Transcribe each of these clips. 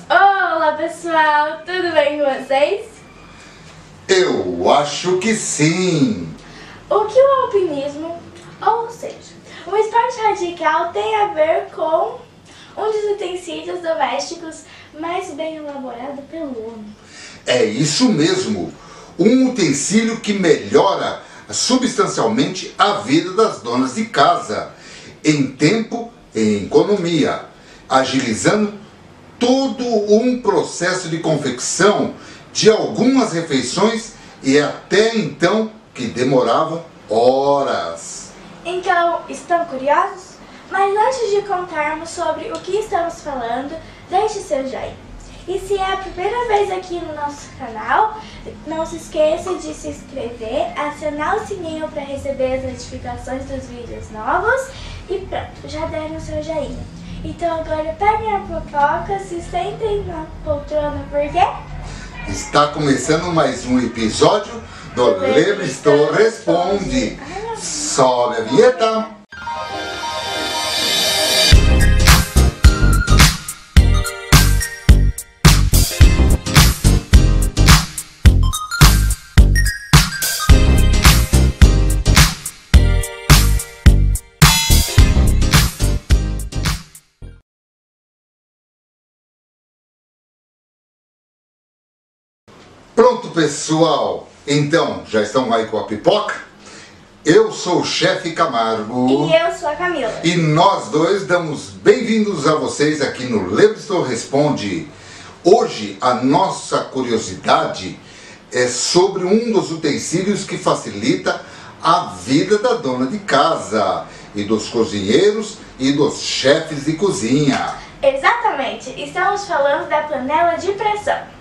Olá pessoal, tudo bem com vocês? Eu acho que sim! O que o alpinismo, ou seja, um esporte radical, tem a ver com um dos utensílios domésticos mais bem elaborado pelo homem? É isso mesmo! Um utensílio que melhora substancialmente a vida das donas de casa, em tempo e em economia, agilizando todo um processo de confecção de algumas refeições e até então que demoravam horas. Então, estão curiosos? Mas antes de contarmos sobre o que estamos falando, deixe seu joinha. E se é a primeira vez aqui no nosso canal, não se esqueça de se inscrever, acionar o sininho para receber as notificações dos vídeos novos e pronto, já deram o seu joinha. Então agora peguem a pipoca, se sentem na poltrona, porque está começando mais um episódio do Lebriston Responde. Sobe a vinheta! Pronto, pessoal! Então, já estão aí com a pipoca? Eu sou o Chefe Camargo. E eu sou a Camila. E nós dois damos bem-vindos a vocês aqui no Lebriston Responde. Hoje, a nossa curiosidade é sobre um dos utensílios que facilita a vida da dona de casa, e dos cozinheiros e dos chefes de cozinha. Exatamente! Estamos falando da panela de pressão.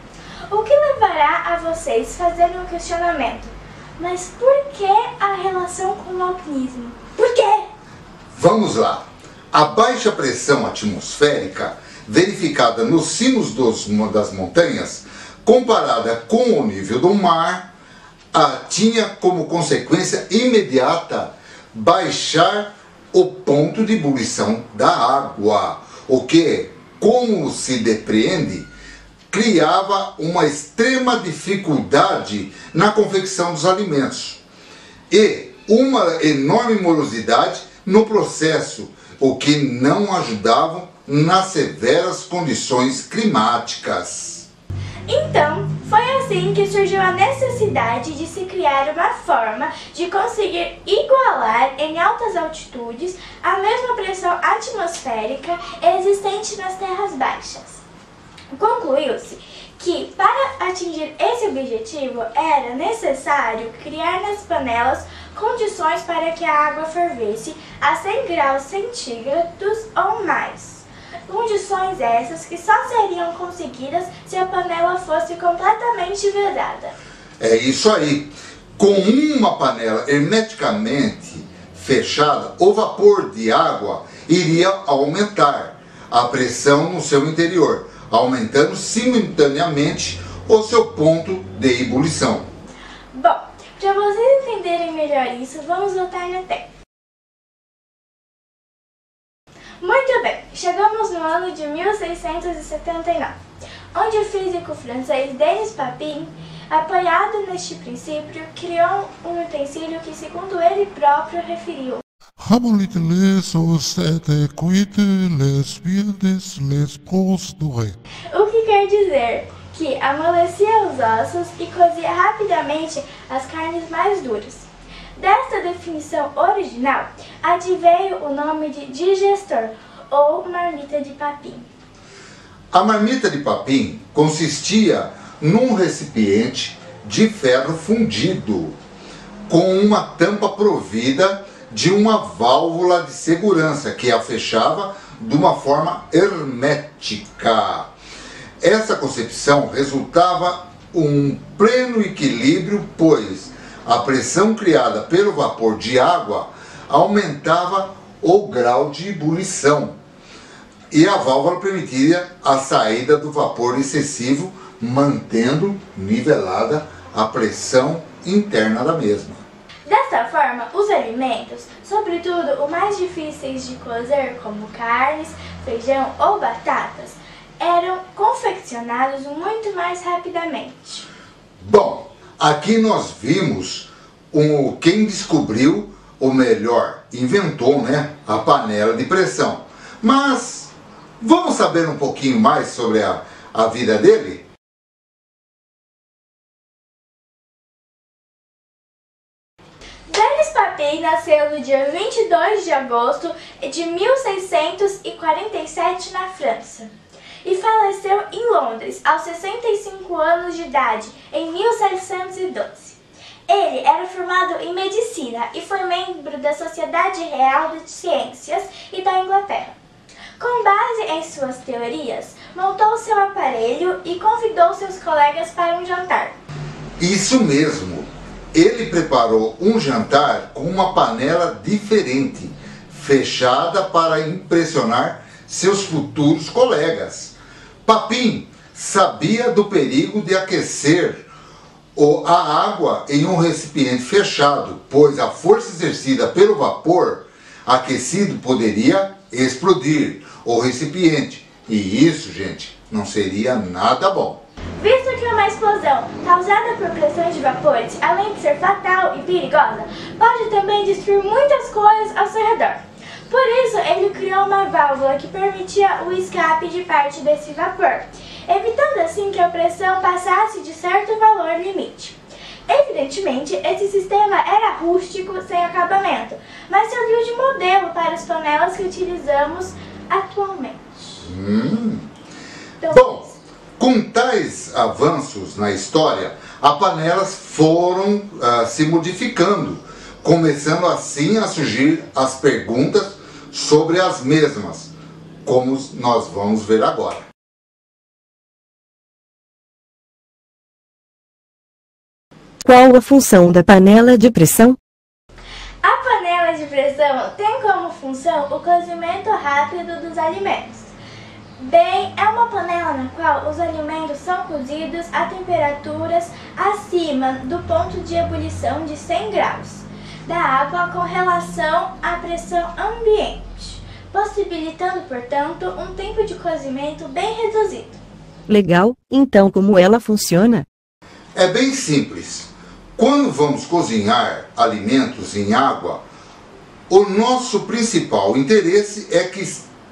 O que levará a vocês fazerem um questionamento? Mas por que a relação com o alpinismo? Por quê? Vamos lá. A baixa pressão atmosférica verificada nos cimos das montanhas, comparada com o nível do mar, tinha como consequência imediata baixar o ponto de ebulição da água, o que, como se depreende, criava uma extrema dificuldade na confecção dos alimentos e uma enorme morosidade no processo, o que não ajudavam nas severas condições climáticas. Então, foi assim que surgiu a necessidade de se criar uma forma de conseguir igualar em altas altitudes a mesma pressão atmosférica existente nas terras baixas. Concluiu-se que, para atingir esse objetivo, era necessário criar nas panelas condições para que a água fervesse a 100 graus centígrados ou mais. Condições essas que só seriam conseguidas se a panela fosse completamente vedada. É isso aí. Com uma panela hermeticamente fechada, o vapor de água iria aumentar a pressão no seu interior, aumentando simultaneamente o seu ponto de ebulição. Bom, para vocês entenderem melhor isso, vamos voltar no tempo. Muito bem, chegamos no ano de 1679, onde o físico francês Denis Papin, apoiado neste princípio, criou um utensílio que, segundo ele próprio, referiu: o que quer dizer que amolecia os ossos e cozia rapidamente as carnes mais duras. Desta definição original, adveio o nome de digestor ou marmita de Papin. A marmita de Papin consistia num recipiente de ferro fundido, com uma tampa provida de uma válvula de segurança que a fechava de uma forma hermética. Essa concepção resultava um pleno equilíbrio, pois a pressão criada pelo vapor de água aumentava o grau de ebulição e a válvula permitia a saída do vapor excessivo, mantendo nivelada a pressão interna da mesma. Desta forma, os alimentos, sobretudo os mais difíceis de cozer, como carnes, feijão ou batatas, eram confeccionados muito mais rapidamente. Bom, aqui nós vimos quem descobriu, ou melhor, inventou, né, a panela de pressão. Mas vamos saber um pouquinho mais sobre a vida dele? Denis Papin nasceu no dia 22 de agosto de 1647 na França e faleceu em Londres aos 65 anos de idade em 1712. Ele era formado em medicina e foi membro da Sociedade Real de Ciências e da Inglaterra. Com base em suas teorias, montou seu aparelho e convidou seus colegas para um jantar. Isso mesmo! Ele preparou um jantar com uma panela diferente, fechada para impressionar seus futuros colegas. Papin sabia do perigo de aquecer a água em um recipiente fechado, pois a força exercida pelo vapor aquecido poderia explodir o recipiente. E isso, gente, não seria nada bom. Visto que uma explosão causada por pressão de vapores, além de ser fatal e perigosa, pode também destruir muitas coisas ao seu redor. Por isso, ele criou uma válvula que permitia o escape de parte desse vapor, evitando assim que a pressão passasse de certo valor limite. Evidentemente, esse sistema era rústico, sem acabamento, mas serviu de modelo para as panelas que utilizamos atualmente. Bom, com tais avanços na história, as panelas foram se modificando, começando assim a surgir as perguntas sobre as mesmas, como nós vamos ver agora. Qual a função da panela de pressão? A panela de pressão tem como função o cozimento rápido dos alimentos. Bem, é uma panela na qual os alimentos são cozidos a temperaturas acima do ponto de ebulição de 100 graus da água com relação à pressão ambiente, possibilitando, portanto, um tempo de cozimento bem reduzido. Legal, então como ela funciona? É bem simples. Quando vamos cozinhar alimentos em água, o nosso principal interesse é que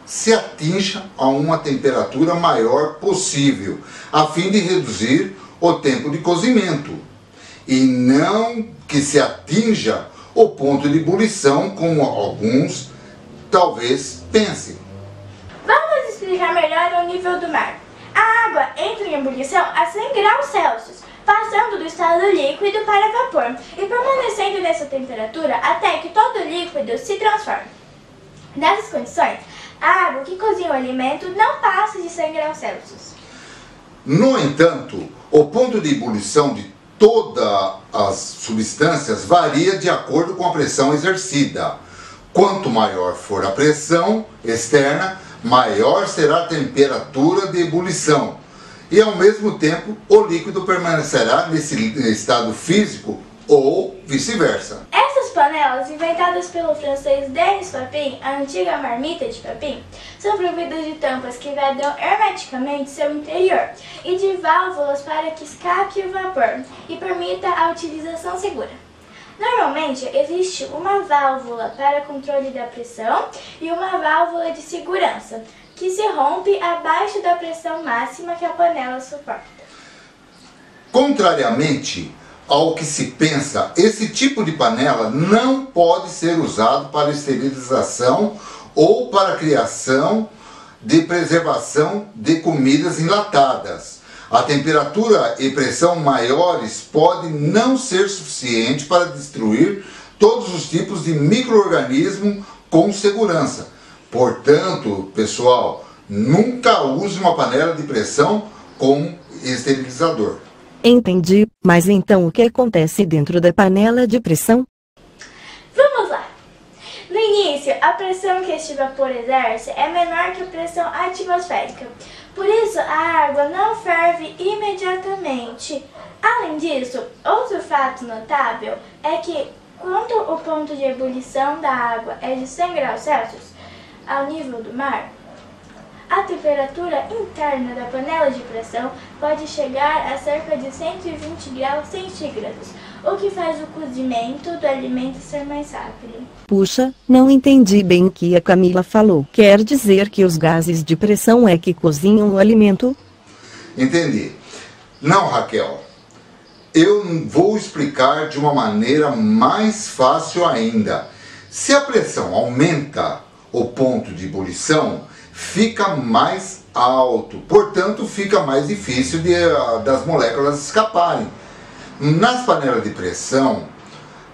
se atinja a uma temperatura maior possível, a fim de reduzir o tempo de cozimento, e não que se atinja o ponto de ebulição, como alguns talvez pensem. Vamos explicar melhor o nível do mar. A água entra em ebulição a 100 graus Celsius, passando do estado líquido para vapor e permanecendo nessa temperatura até que todo o líquido se transforme. Nessas condições, a água que cozinha o alimento não passa de 100 graus Celsius. No entanto, o ponto de ebulição de todas as substâncias varia de acordo com a pressão exercida. Quanto maior for a pressão externa, maior será a temperatura de ebulição. E ao mesmo tempo, o líquido permanecerá nesse estado físico ou vice-versa. Essas panelas, inventadas pelo francês Denis Papin, a antiga marmita de Papin, são providas de tampas que vedam hermeticamente seu interior e de válvulas para que escape o vapor e permita a utilização segura. Normalmente, existe uma válvula para controle da pressão e uma válvula de segurança, que se rompe abaixo da pressão máxima que a panela suporta. Contrariamente ao que se pensa, esse tipo de panela não pode ser usado para esterilização ou para criação de preservação de comidas enlatadas. A temperatura e pressão maiores podem não ser suficiente para destruir todos os tipos de micro-organismos com segurança. Portanto, pessoal, nunca use uma panela de pressão com esterilizador. Entendi, mas então o que acontece dentro da panela de pressão? Vamos lá! No início, a pressão que este vapor exerce é menor que a pressão atmosférica. Por isso, a água não ferve imediatamente. Além disso, outro fato notável é que, quando o ponto de ebulição da água é de 100 graus Celsius, ao nível do mar, A temperatura interna da panela de pressão pode chegar a cerca de 120 graus centígrados, o que faz o cozimento do alimento ser mais rápido. Puxa, não entendi bem o que a Camila falou. Quer dizer que os gases de pressão é que cozinham o alimento? Entendi. Não, Raquel. Eu vou explicar de uma maneira mais fácil ainda. Se a pressão aumenta o ponto de ebulição, fica mais alto, portanto fica mais difícil das moléculas escaparem. Nas panelas de pressão,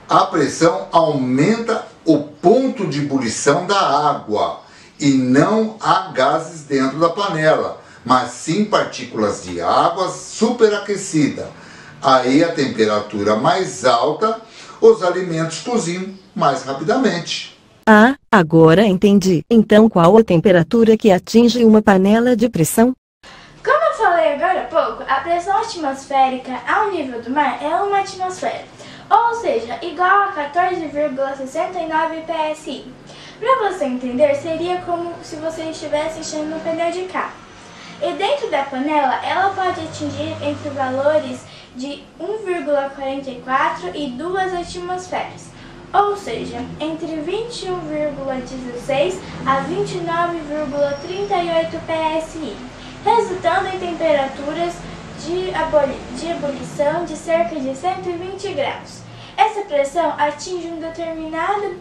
a pressão aumenta o ponto de ebulição da água e não há gases dentro da panela, mas sim partículas de água superaquecida. Aí a temperatura mais alta, os alimentos cozinham mais rapidamente. Ah, agora entendi. Então qual a temperatura que atinge uma panela de pressão? Como eu falei agora há pouco, a pressão atmosférica ao nível do mar é uma atmosfera, ou seja, igual a 14,69 PSI. Para você entender, seria como se você estivesse enchendo um pneu de carro. E dentro da panela, ela pode atingir entre valores de 1,44 e 2 atmosferas. Ou seja, entre 21,16 a 29,38 PSI, resultando em temperaturas de ebulição de cerca de 120 graus. Essa pressão atinge um determinado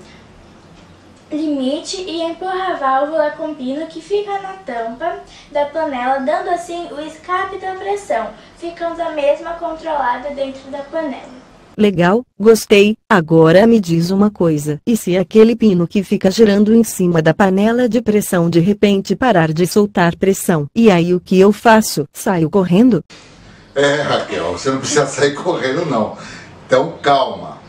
limite e empurra a válvula com pino que fica na tampa da panela, dando assim o escape da pressão, ficando a mesma controlada dentro da panela. Legal, gostei. Agora me diz uma coisa. E se aquele pino que fica girando em cima da panela de pressão de repente parar de soltar pressão? E aí o que eu faço? Saio correndo? Raquel, você não precisa sair correndo não. Então calma.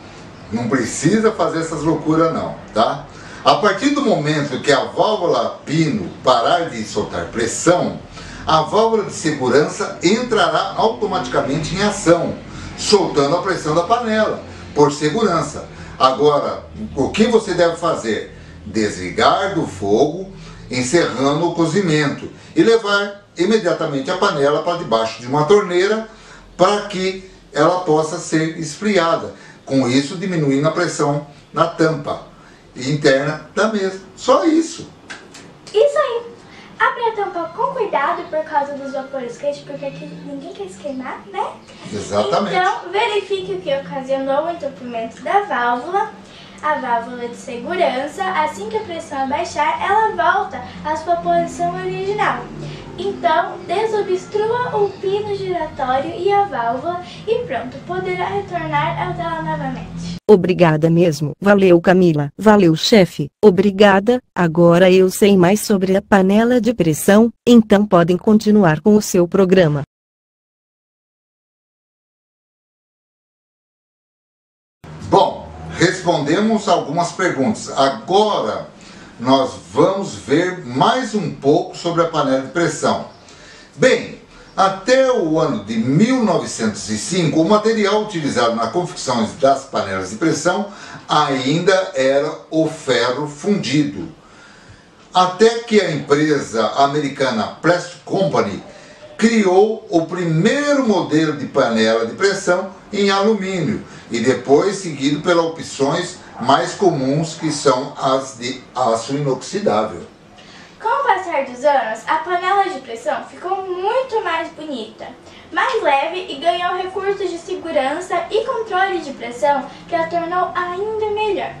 Não precisa fazer essas loucuras não, tá? A partir do momento que a válvula pino parar de soltar pressão, a válvula de segurança entrará automaticamente em ação, soltando a pressão da panela, por segurança. Agora, o que você deve fazer? Desligar do fogo, encerrando o cozimento e levar imediatamente a panela para debaixo de uma torneira para que ela possa ser esfriada. Com isso, diminuindo a pressão na tampa interna da mesa. Só isso. Isso aí. Abre a tampa com cuidado por causa dos vapores quentes, porque aqui ninguém quer se queimar, né? Exatamente. Então, verifique o que ocasionou o entupimento da válvula, a válvula de segurança. Assim que a pressão abaixar, ela volta à sua posição original. Então, desobstrua o pino giratório e a válvula e pronto, poderá retornar a tela novamente. Obrigada mesmo. Valeu, Camila. Valeu, chefe. Obrigada. Agora eu sei mais sobre a panela de pressão, então podem continuar com o seu programa. Bom, respondemos algumas perguntas. Agora nós vamos ver mais um pouco sobre a panela de pressão. Bem, até o ano de 1905, o material utilizado na confecção das panelas de pressão ainda era o ferro fundido. Até que a empresa americana Plastic Company criou o primeiro modelo de panela de pressão em alumínio e depois seguido pelas opções mais comuns, que são as de aço inoxidável. Com o passar dos anos, a panela de pressão ficou muito mais bonita, mais leve e ganhou recursos de segurança e controle de pressão que a tornou ainda melhor.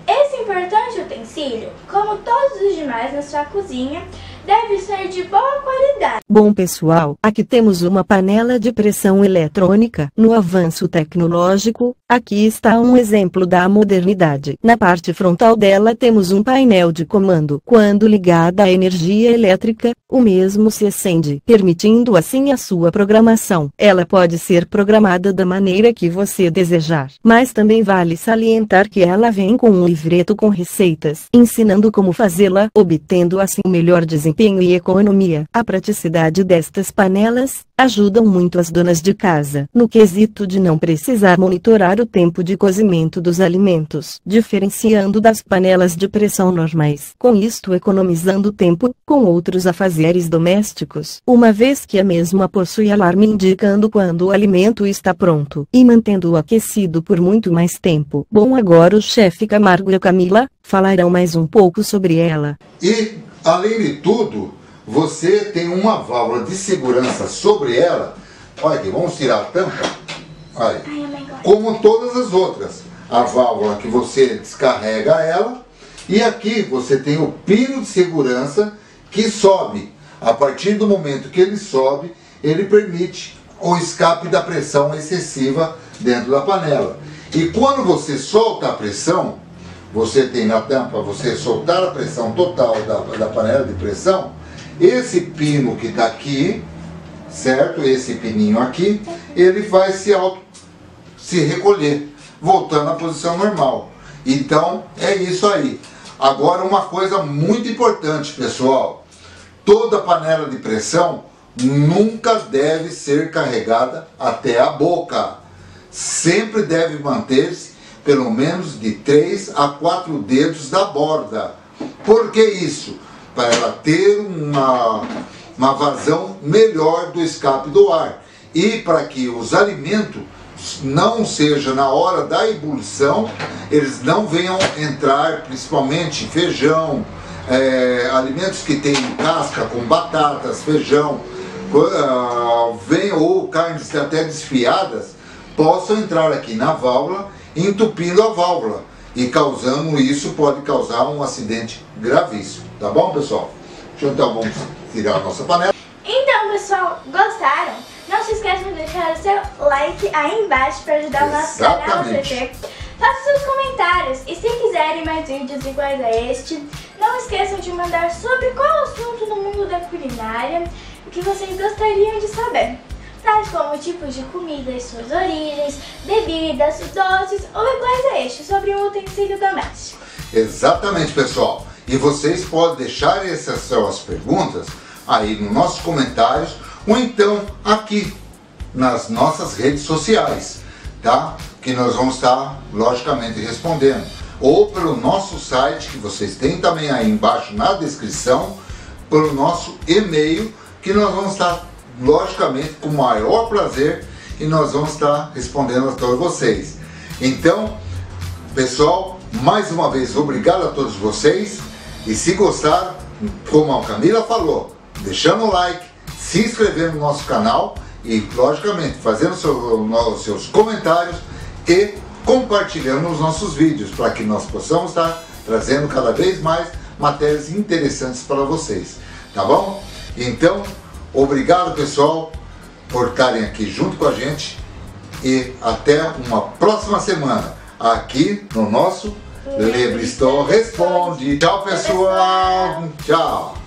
Esse importante utensílio, como todos os demais na sua cozinha, deve ser de boa qualidade. Bom pessoal, aqui temos uma panela de pressão eletrônica. No avanço tecnológico, aqui está um exemplo da modernidade. Na parte frontal dela temos um painel de comando. Quando ligada à energia elétrica, o mesmo se acende, permitindo assim a sua programação. Ela pode ser programada da maneira que você desejar. Mas também vale salientar que ela vem com um livreto com receitas, ensinando como fazê-la, obtendo assim o melhor desempenho empenho e economia. A praticidade destas panelas ajudam muito as donas de casa no quesito de não precisar monitorar o tempo de cozimento dos alimentos, diferenciando das panelas de pressão normais. Com isto economizando tempo com outros afazeres domésticos, uma vez que a mesma possui alarme indicando quando o alimento está pronto e mantendo-o aquecido por muito mais tempo. Bom, agora o chefe Camargo e a Camila falarão mais um pouco sobre ela. E, além de tudo, você tem uma válvula de segurança sobre ela. Olha aqui, vamos tirar a tampa. Olha, como todas as outras. A válvula que você descarrega ela. E aqui você tem o pino de segurança que sobe. A partir do momento que ele sobe, ele permite o escape da pressão excessiva dentro da panela. E quando você solta a pressão, você tem na tampa, você soltar a pressão total da panela de pressão, esse pino que está aqui, certo? Esse pininho aqui, ele vai se recolher, voltando à posição normal. Então, é isso aí. Agora, uma coisa muito importante, pessoal. Toda panela de pressão nunca deve ser carregada até a boca. Sempre deve manter-se pelo menos de 3 a 4 dedos da borda. Por que isso? Para ela ter uma vazão melhor do escape do ar. E para que os alimentos não seja na hora da ebulição, eles não venham entrar, principalmente feijão, alimentos que têm casca, com batatas, feijão, ou carnes até desfiadas, possam entrar aqui na válvula, entupindo a válvula. E causando isso, pode causar um acidente gravíssimo. Tá bom, pessoal? Então vamos tirar a nossa panela. Então, pessoal, gostaram? Não se esqueça de deixar o seu like aí embaixo para ajudar o nosso canal a crescer. Faça seus comentários e se quiserem mais vídeos iguais a este, não esqueçam de mandar sobre qual assunto no mundo da culinária que vocês gostariam de saber. Tais como tipos de comidas, suas origens, bebidas, doces ou iguais a este sobre um utensílio doméstico. Exatamente, pessoal. E vocês podem deixar essas suas perguntas aí nos nossos comentários ou então aqui nas nossas redes sociais, tá? Que nós vamos estar, logicamente, respondendo. Ou pelo nosso site, que vocês têm também aí embaixo na descrição, pelo nosso e-mail, que nós vamos estar, logicamente, com o maior prazer, e nós vamos estar respondendo a todos vocês. Então, pessoal, mais uma vez, obrigado a todos vocês. E se gostaram, como a Camila falou, deixando o like, se inscrevendo no nosso canal e, logicamente, fazendo seus comentários e compartilhando os nossos vídeos para que nós possamos estar trazendo cada vez mais matérias interessantes para vocês. Tá bom? Então, obrigado, pessoal, por estarem aqui junto com a gente e até uma próxima semana aqui no nosso Lebriston Responde. Tchau, pessoal. Tchau.